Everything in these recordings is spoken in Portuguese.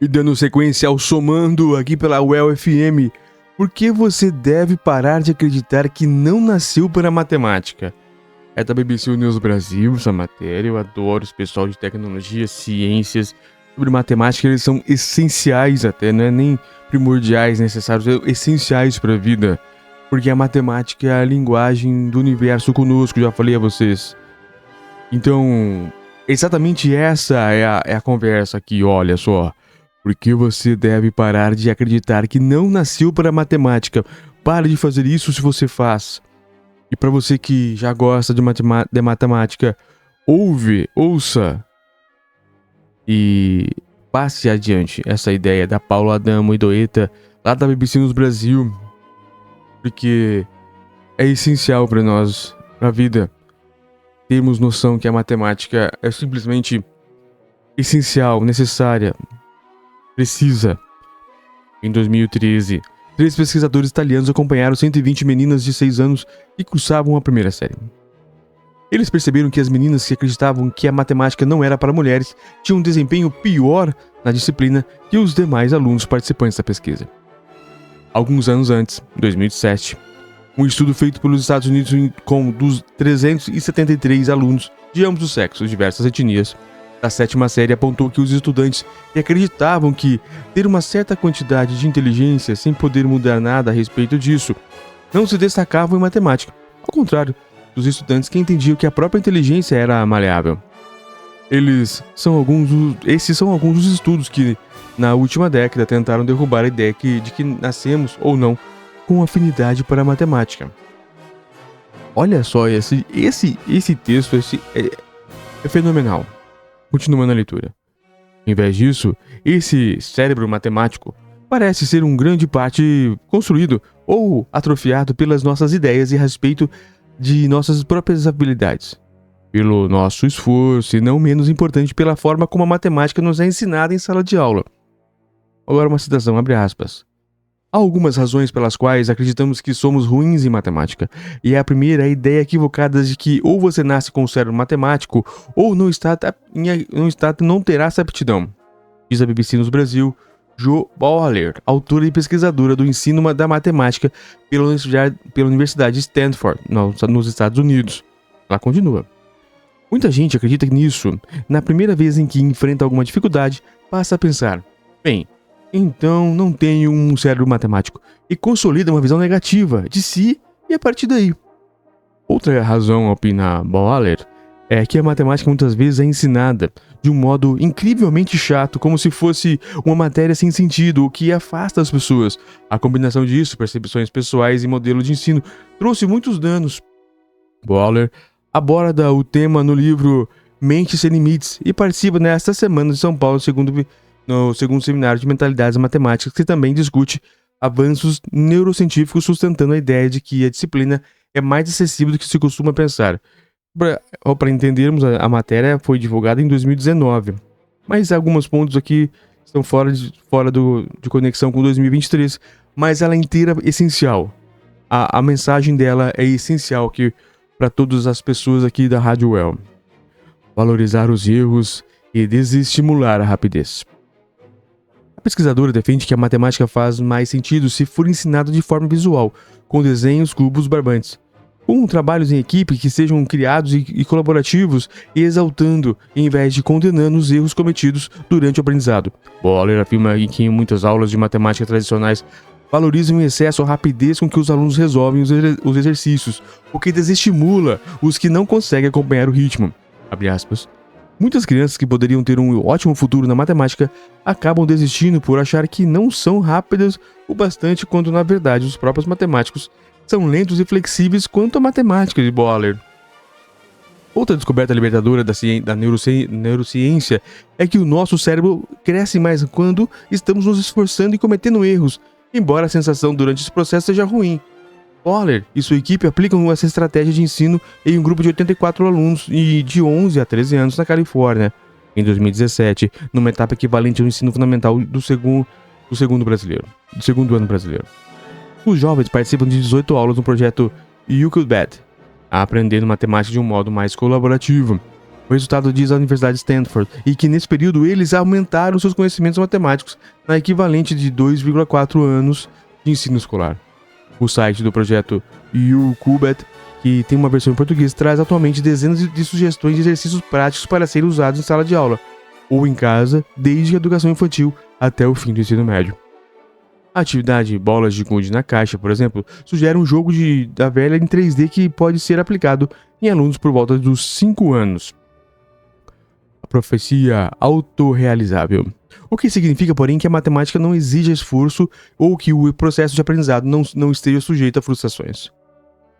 E dando sequência ao Somando aqui pela UEL FM, por que você deve parar de acreditar que não nasceu para matemática? É da BBC News Brasil essa matéria, eu adoro os pessoal de tecnologia, ciências, sobre matemática, eles são essenciais até, não é nem primordiais, necessários, é essenciais para a vida, porque a matemática é a linguagem do universo conosco, já falei a vocês. Então, exatamente essa é a conversa aqui, olha só. Por que você deve parar de acreditar que não nasceu para matemática? Pare de fazer isso se você faz. E para você que já gosta de matemática, ouça e passe adiante essa ideia da Paula Adamo e Doeta, lá da BBC News Brasil, porque é essencial para nós, na vida, termos noção que a matemática é simplesmente essencial, necessária, precisa. Em 2013, 3 pesquisadores italianos acompanharam 120 meninas de 6 anos que cursavam a primeira série. Eles perceberam que as meninas que acreditavam que a matemática não era para mulheres tinham um desempenho pior na disciplina que os demais alunos participantes da pesquisa. Alguns anos antes, em 2007, um estudo feito pelos Estados Unidos com 373 alunos de ambos os sexos, diversas etnias, da 7ª série apontou que os estudantes que acreditavam que ter uma certa quantidade de inteligência sem poder mudar nada a respeito disso não se destacavam em matemática, ao contrário dos estudantes que entendiam que a própria inteligência era maleável. Esses são alguns dos estudos que, na última década, tentaram derrubar a ideia de que nascemos ou não com afinidade para a matemática. Olha só, esse texto é fenomenal. Continuando a leitura. Em vez disso, esse cérebro matemático parece ser um grande parte construído ou atrofiado pelas nossas ideias a respeito de nossas próprias habilidades, pelo nosso esforço e, não menos importante, pela forma como a matemática nos é ensinada em sala de aula. Agora uma citação, abre aspas. Há algumas razões pelas quais acreditamos que somos ruins em matemática, e a primeira é a ideia equivocada de que ou você nasce com um cérebro matemático ou não terá essa aptidão, diz a BBC News Brasil, Jo Boaler, autora e pesquisadora do ensino da matemática pela Universidade de Stanford, nos Estados Unidos. Ela continua. Muita gente acredita nisso. Na primeira vez em que enfrenta alguma dificuldade, passa a pensar, bem, então não tenho um cérebro matemático, e consolida uma visão negativa de si e a partir daí. Outra razão, opina Boaler, é que a matemática muitas vezes é ensinada de um modo incrivelmente chato, como se fosse uma matéria sem sentido, o que afasta as pessoas. A combinação disso, percepções pessoais e modelo de ensino, trouxe muitos danos. Boaler aborda o tema no livro Mente Sem Limites e participa nesta semana de São Paulo, no segundo seminário de mentalidades matemáticas, que também discute avanços neurocientíficos sustentando a ideia de que a disciplina é mais acessível do que se costuma pensar. Para entendermos, a matéria foi divulgada em 2019, mas alguns pontos aqui estão fora de conexão com 2023, mas ela é inteira essencial. A mensagem dela é essencial para todas as pessoas aqui da Rádio UEL. Valorizar os erros e desestimular a rapidez. A pesquisadora defende que a matemática faz mais sentido se for ensinada de forma visual, com desenhos, cubos, barbantes, com trabalhos em equipe que sejam criados e colaborativos e exaltando, em vez de condenando os erros cometidos durante o aprendizado. Boaler afirma que em muitas aulas de matemática tradicionais valorizam em excesso a rapidez com que os alunos resolvem os exercícios, o que desestimula os que não conseguem acompanhar o ritmo. Abre aspas. Muitas crianças que poderiam ter um ótimo futuro na matemática acabam desistindo por achar que não são rápidas o bastante, quando na verdade os próprios matemáticos são lentos e flexíveis quanto a matemática de Boaler. Outra descoberta libertadora da neurociência é que o nosso cérebro cresce mais quando estamos nos esforçando e cometendo erros, embora a sensação durante esse processo seja ruim. Boaler e sua equipe aplicam essa estratégia de ensino em um grupo de 84 alunos de 11 a 13 anos na Califórnia, em 2017, numa etapa equivalente ao ensino fundamental do segundo ano brasileiro. Os jovens participam de 18 aulas no projeto You Could Bet, aprendendo matemática de um modo mais colaborativo. o resultado diz a Universidade de Stanford, e que nesse período eles aumentaram seus conhecimentos matemáticos na equivalente de 2,4 anos de ensino escolar. O site do projeto YouCubet, que tem uma versão em português, traz atualmente dezenas de sugestões de exercícios práticos para serem usados em sala de aula ou em casa, desde a educação infantil até o fim do ensino médio. A atividade Bolas de Gude na Caixa, por exemplo, sugere um jogo da velha em 3D que pode ser aplicado em alunos por volta dos 5 anos. A profecia autorrealizável. O que significa, porém, que a matemática não exige esforço ou que o processo de aprendizado não esteja sujeito a frustrações.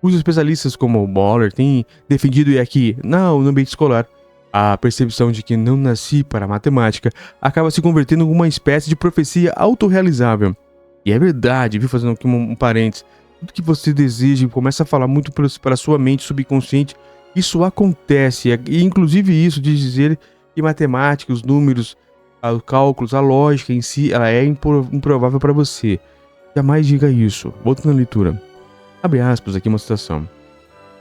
Os especialistas como o Boller têm defendido que, no ambiente escolar, a percepção de que não nasci para a matemática acaba se convertendo em uma espécie de profecia autorrealizável. E é verdade, viu, fazendo aqui um parênteses, tudo que você deseja e começa a falar muito para a sua mente subconsciente, isso acontece, e inclusive isso de dizer que matemática, os números, os cálculos, a lógica em si, ela é improvável para você. Jamais diga isso. Voltando na leitura. Abre aspas, aqui uma citação.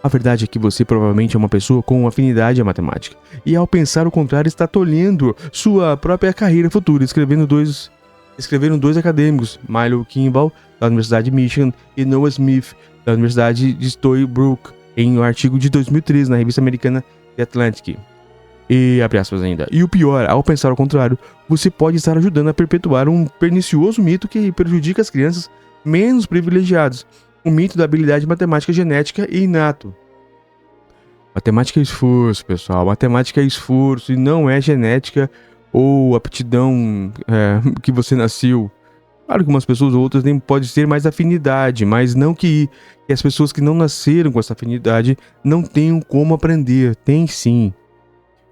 A verdade é que você provavelmente é uma pessoa com afinidade à matemática, e ao pensar o contrário está tolhendo sua própria carreira futura, escreveram dois acadêmicos, Milo Kimball, da Universidade de Michigan, e Noah Smith, da Universidade de Stony Brook, em um artigo de 2013 na revista americana The Atlantic. E, abre aspas ainda, e o pior, ao pensar ao contrário, você pode estar ajudando a perpetuar um pernicioso mito que prejudica as crianças menos privilegiadas, o mito da habilidade matemática genética e inato. Matemática é esforço, pessoal, matemática é esforço e não é genética ou aptidão que você nasceu. Claro que umas pessoas ou outras nem pode ter mais afinidade, mas não que as pessoas que não nasceram com essa afinidade não tenham como aprender. Tem sim.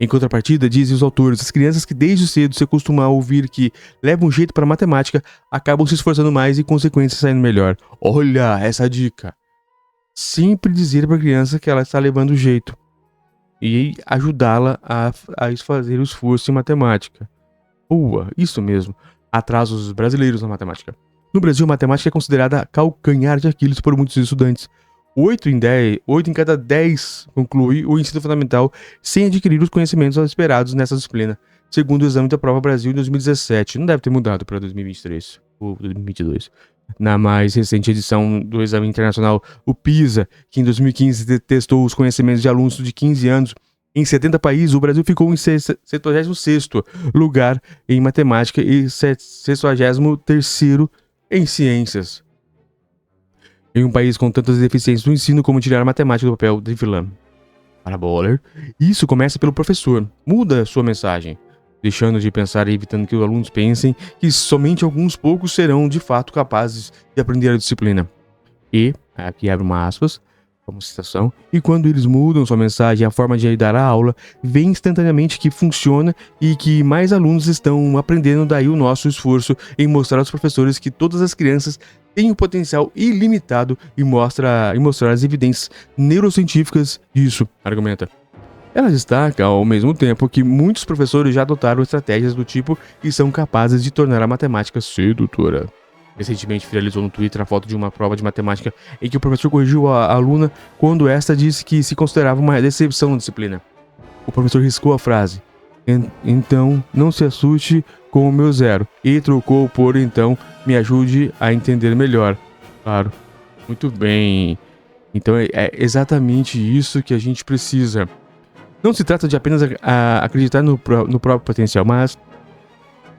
Em contrapartida, dizem os autores, as crianças que desde cedo se acostumam a ouvir que levam um jeito para a matemática acabam se esforçando mais e, consequência, saindo melhor. Olha essa dica. Sempre dizer para a criança que ela está levando jeito e ajudá-la a fazer o esforço em matemática. Boa, isso mesmo. Atrasos brasileiros na matemática. No Brasil, a matemática é considerada calcanhar de Aquiles por muitos estudantes. 8 em cada 10 conclui o ensino fundamental sem adquirir os conhecimentos esperados nessa disciplina, segundo o exame da Prova Brasil em 2017. Não deve ter mudado para 2023 ou 2022. Na mais recente edição do exame internacional, o PISA, que em 2015 testou os conhecimentos de alunos de 15 anos em 70 países, o Brasil ficou em 76º lugar em matemática e 63º em ciências. Em um país com tantas deficiências no ensino, como tirar a matemática do papel de vilã. Para Boller, isso começa pelo professor. Muda sua mensagem, deixando de pensar e evitando que os alunos pensem que somente alguns poucos serão de fato capazes de aprender a disciplina. E, aqui abre uma aspas, como citação, e quando eles mudam sua mensagem e a forma de dar a aula, vê instantaneamente que funciona e que mais alunos estão aprendendo, daí o nosso esforço em mostrar aos professores que todas as crianças têm um potencial ilimitado e mostrar as evidências neurocientíficas disso, argumenta. Ela destaca, ao mesmo tempo, que muitos professores já adotaram estratégias do tipo e são capazes de tornar a matemática sedutora. Recentemente viralizou no Twitter a foto de uma prova de matemática em que o professor corrigiu a aluna quando esta disse que se considerava uma decepção na disciplina. O professor riscou a frase, então não se assuste com o meu zero, e trocou por então me ajude a entender melhor. Claro, muito bem. Então é exatamente isso que a gente precisa. Não se trata de apenas acreditar no próprio potencial, mas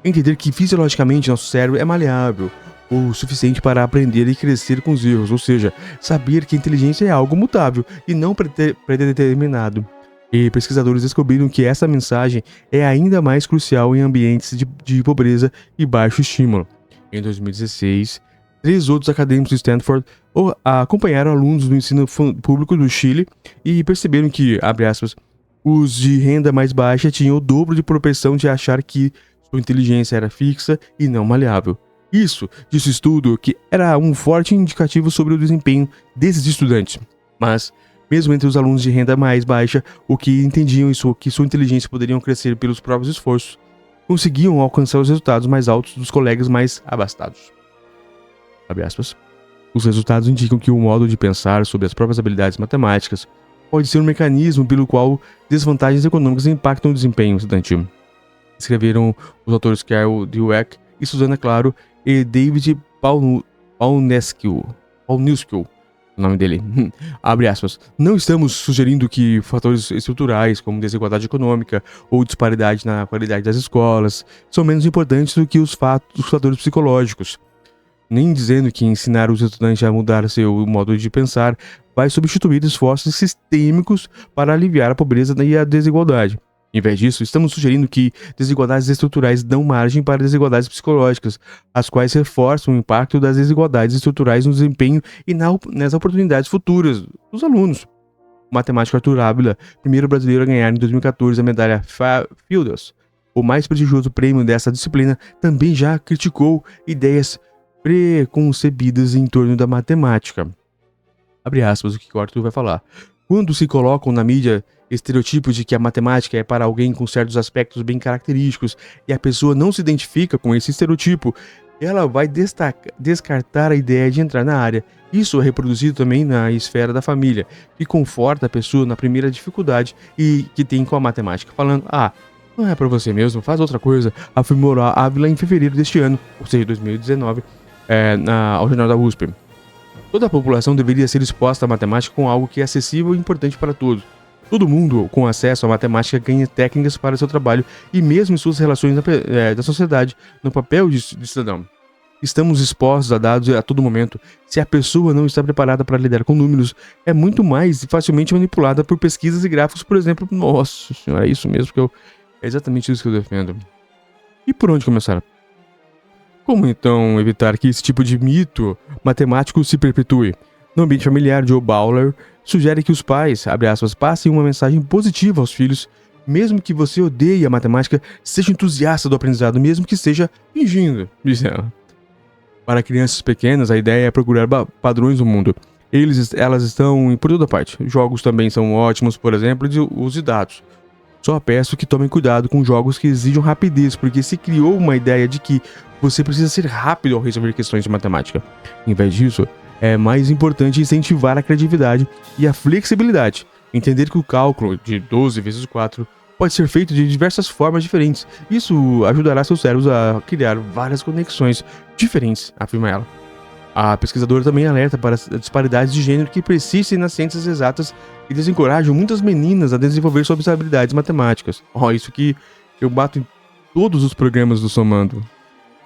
entender que fisiologicamente nosso cérebro é maleável o suficiente para aprender e crescer com os erros, ou seja, saber que a inteligência é algo mutável e não predeterminado. E pesquisadores descobriram que essa mensagem é ainda mais crucial em ambientes de pobreza e baixo estímulo. Em 2016, 3 outros acadêmicos de Stanford acompanharam alunos do ensino público do Chile e perceberam que, abre aspas, os de renda mais baixa tinham o dobro de propensão de achar que sua inteligência era fixa e não maleável. Isso, disse o estudo, que era um forte indicativo sobre o desempenho desses estudantes. Mas, mesmo entre os alunos de renda mais baixa, o que entendiam que sua inteligência poderiam crescer pelos próprios esforços, conseguiam alcançar os resultados mais altos dos colegas mais abastados. Abre aspas. Os resultados indicam que o modo de pensar sobre as próprias habilidades matemáticas pode ser um mecanismo pelo qual desvantagens econômicas impactam o desempenho estudantil. Escreveram os autores Carol Dweck e Susana Claro e David Paulnewski, o nome dele. Abre aspas. Não estamos sugerindo que fatores estruturais, como desigualdade econômica ou disparidade na qualidade das escolas, são menos importantes do que os fatores psicológicos. Nem dizendo que ensinar os estudantes a mudar seu modo de pensar vai substituir esforços sistêmicos para aliviar a pobreza e a desigualdade. Em vez disso, estamos sugerindo que desigualdades estruturais dão margem para desigualdades psicológicas, as quais reforçam o impacto das desigualdades estruturais no desempenho e nas oportunidades futuras dos alunos. O matemático Arthur Ávila, primeiro brasileiro a ganhar em 2014 a medalha Fields, o mais prestigioso prêmio dessa disciplina, também já criticou ideias preconcebidas em torno da matemática. Abre aspas, o que o Arthur vai falar. Quando se colocam na mídia estereotipos de que a matemática é para alguém com certos aspectos bem característicos e a pessoa não se identifica com esse estereotipo, ela vai descartar a ideia de entrar na área. Isso é reproduzido também na esfera da família, que conforta a pessoa na primeira dificuldade e que tem com a matemática, falando, não é para você mesmo, faz outra coisa, afirmou a Ávila em fevereiro deste ano, ou seja, 2019, ao jornal da USP. Toda a população deveria ser exposta à matemática com algo que é acessível e importante para todos. Todo mundo com acesso à matemática ganha técnicas para seu trabalho e mesmo em suas relações da sociedade, no papel de cidadão. Estamos expostos a dados a todo momento. Se a pessoa não está preparada para lidar com números, é muito mais facilmente manipulada por pesquisas e gráficos, por exemplo. Nossa senhora, é isso mesmo é exatamente isso que eu defendo. E por onde começar? Como então evitar que esse tipo de mito matemático se perpetue? No ambiente familiar, Joe Bowler sugere que os pais, abre aspas, passem uma mensagem positiva aos filhos, mesmo que você odeie a matemática, seja entusiasta do aprendizado, mesmo que seja fingindo, diz ela. Para crianças pequenas, a ideia é procurar padrões no mundo. Elas estão por toda parte. Jogos também são ótimos, por exemplo, de uso de dados. Só peço que tomem cuidado com jogos que exijam rapidez, porque se criou uma ideia de que você precisa ser rápido ao resolver questões de matemática. Em vez disso, é mais importante incentivar a criatividade e a flexibilidade. Entender que o cálculo de 12 vezes 4 pode ser feito de diversas formas diferentes. Isso ajudará seus cérebros a criar várias conexões diferentes, afirma ela. A pesquisadora também alerta para as disparidades de gênero que persistem nas ciências exatas e desencorajam muitas meninas a desenvolver suas habilidades matemáticas. Isso que eu bato em todos os programas do Somando.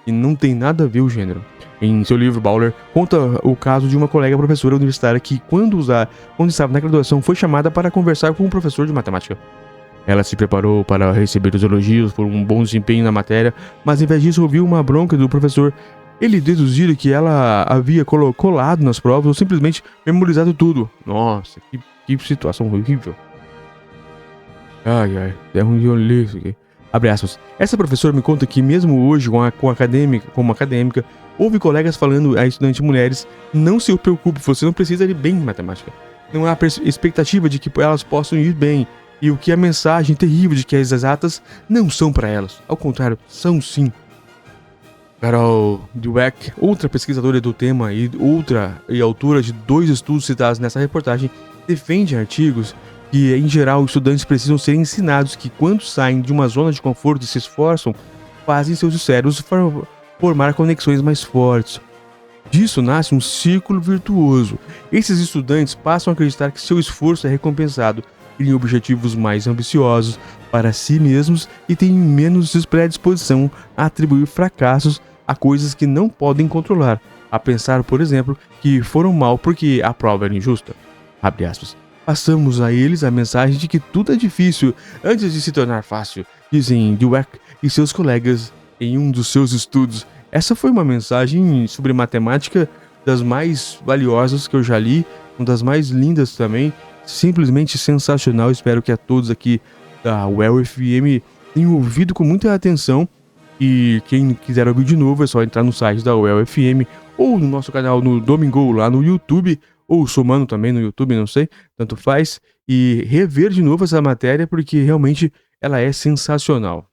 E não tem nada a ver o gênero. Em seu livro, Bowler conta o caso de uma colega professora universitária que, quando estava na graduação, foi chamada para conversar com um professor de matemática. Ela se preparou para receber os elogios por um bom desempenho na matéria, mas em vez disso ouviu uma bronca do professor. Ele deduziu que ela havia colado nas provas ou simplesmente memorizado tudo. Nossa, que situação horrível. É ruim de eu ler isso aqui. Abre aspas. Essa professora me conta que mesmo hoje, como acadêmica, houve colegas falando a estudantes mulheres, não se preocupe, você não precisa ir bem em matemática. Não há expectativa de que elas possam ir bem. E o que a mensagem terrível de que as exatas não são para elas. Ao contrário, são sim. Carol Dweck, outra pesquisadora do tema e autora de 2 estudos citados nessa reportagem, defende artigos que, em geral, os estudantes precisam ser ensinados que, quando saem de uma zona de conforto e se esforçam, fazem seus cérebros formar conexões mais fortes. Disso nasce um círculo virtuoso. Esses estudantes passam a acreditar que seu esforço é recompensado, criam objetivos mais ambiciosos para si mesmos e têm menos predisposição a atribuir fracassos a coisas que não podem controlar, a pensar, por exemplo, que foram mal porque a prova era injusta. Abre aspas. Passamos a eles a mensagem de que tudo é difícil antes de se tornar fácil, dizem Dweck e seus colegas em um dos seus estudos. Essa foi uma mensagem sobre matemática das mais valiosas que eu já li, uma das mais lindas também, simplesmente sensacional. Espero que a todos aqui da UEL FM tenham ouvido com muita atenção. E quem quiser ouvir de novo é só entrar no site da UEL FM ou no nosso canal no Domingo lá no YouTube, ou Somando também no YouTube, não sei, tanto faz, e rever de novo essa matéria porque realmente ela é sensacional.